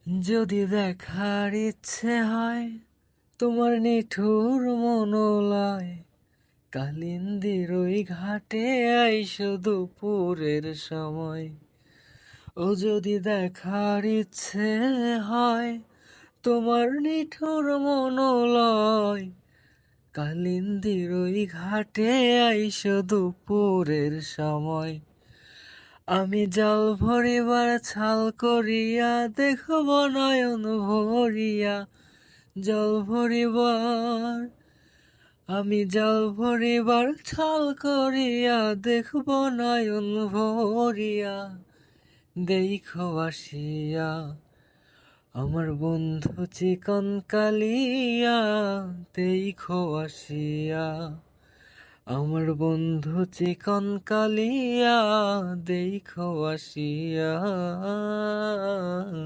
যদি দেখার ইচ্ছে হয় তোমার নিঠুর মনোলয়, কালিন্দির ওই ঘাটে আইসো দুপুরের সময়। ও যদি দেখার ইচ্ছে হয় তোমার নিঠুর মনোলয়, কালিন্দির ওই ঘাটে আইসো দুপুরের সময়। আমি জল ভরিবার ছাল করিয়া দেখব নয়ন ভরিয়া, জল ভরিবার আমি জল ভরিবার ছাল করিয়া দেখব নয়ন ভরিয়া। দেখো আসিয়া আমার বন্ধু চিকন কালিয়া, দেখো আসিয়া আমার বন্ধু চিকন কালিয়া, দেখো আসিয়া।